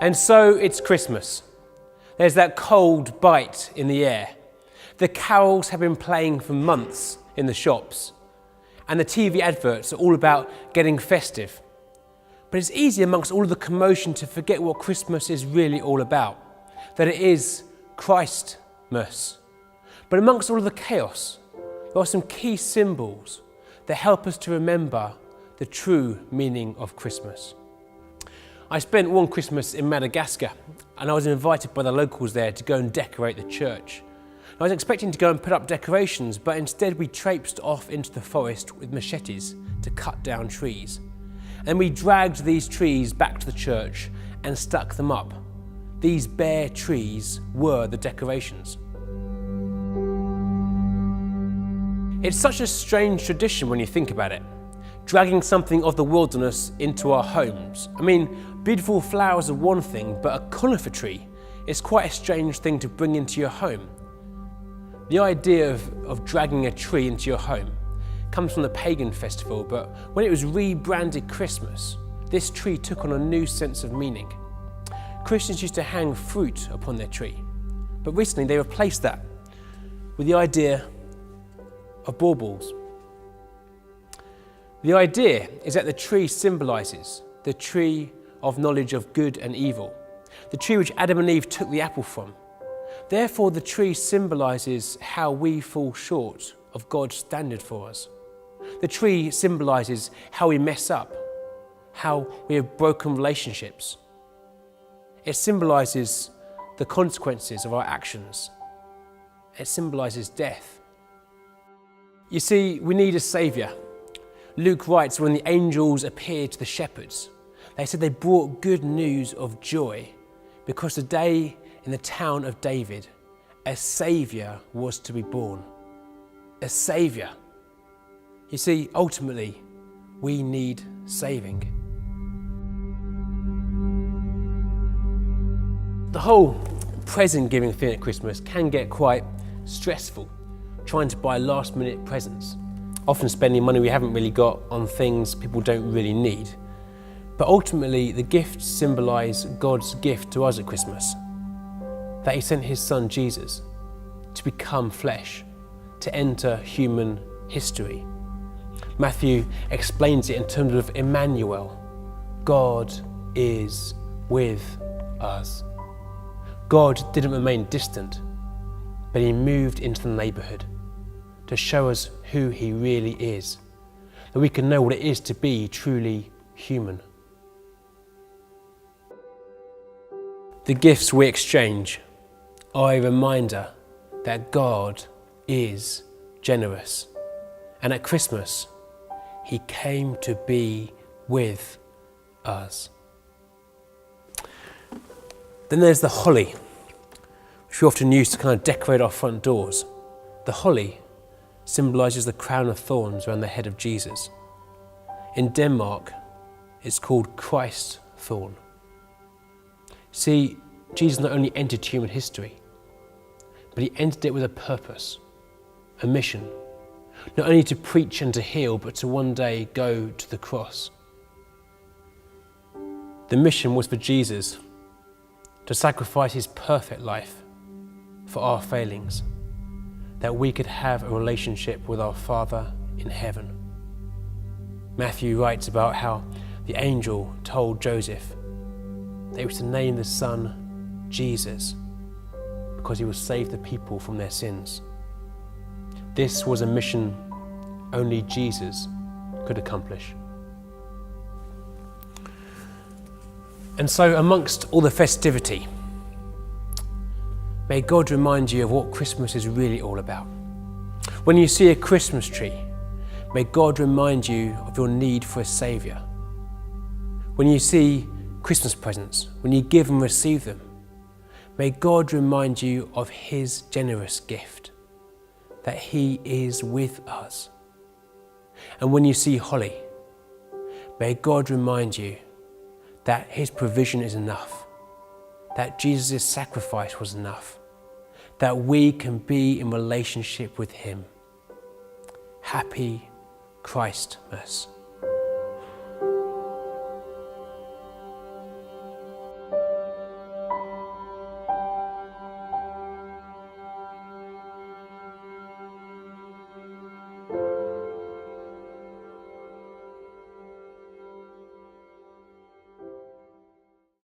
And so it's Christmas. There's that cold bite in the air. The carols have been playing for months in the shops, and the TV adverts are all about getting festive. But it's easy amongst all of the commotion to forget what Christmas is really all about, that it is Christmas. But amongst all of the chaos, there are some key symbols that help us to remember the true meaning of Christmas. I spent one Christmas in Madagascar, and I was invited by the locals there to go and decorate the church. I was expecting to go and put up decorations, but instead we traipsed off into the forest with machetes to cut down trees. And we dragged these trees back to the church and stuck them up. These bare trees were the decorations. It's such a strange tradition when you think about it, dragging something of the wilderness into our homes. I mean, beautiful flowers are one thing, but a conifer tree is quite a strange thing to bring into your home. The idea of dragging a tree into your home comes from the pagan festival, but when it was rebranded Christmas, this tree took on a new sense of meaning. Christians used to hang fruit upon their tree, but recently they replaced that with the idea of baubles. The idea is that the tree symbolises the tree of knowledge of good and evil, the tree which Adam and Eve took the apple from. Therefore, the tree symbolises how we fall short of God's standard for us. The tree symbolises how we mess up, how we have broken relationships. It symbolises the consequences of our actions. It symbolises death. You see, we need a saviour. Luke writes, when the angels appeared to the shepherds, they said they brought good news of joy because today in the town of David, a saviour was to be born. A saviour. You see, ultimately, we need saving. The whole present giving thing at Christmas can get quite stressful, trying to buy last minute presents, often spending money we haven't really got on things people don't really need. But ultimately, the gifts symbolise God's gift to us at Christmas, that he sent his son Jesus to become flesh, to enter human history. Matthew explains it in terms of Emmanuel. God is with us. God didn't remain distant, but he moved into the neighbourhood to show us who he really is, that we can know what it is to be truly human. The gifts we exchange are a reminder that God is generous. And at Christmas, he came to be with us. Then there's the holly, which we often use to kind of decorate our front doors. The holly symbolises the crown of thorns around the head of Jesus. In Denmark, it's called Christ thorn. See, Jesus not only entered human history, but he entered it with a purpose, a mission, not only to preach and to heal, but to one day go to the cross. The mission was for Jesus to sacrifice his perfect life for our failings, that we could have a relationship with our Father in heaven. Matthew writes about how the angel told Joseph that he was to name the son Jesus because he would save the people from their sins. This was a mission only Jesus could accomplish. And so amongst all the festivity, may God remind you of what Christmas is really all about. When you see a Christmas tree, may God remind you of your need for a saviour. When you see Christmas presents, when you give and receive them, may God remind you of his generous gift, that he is with us. And when you see holly, may God remind you that his provision is enough, that Jesus' sacrifice was enough, that we can be in relationship with him. Happy Christmas.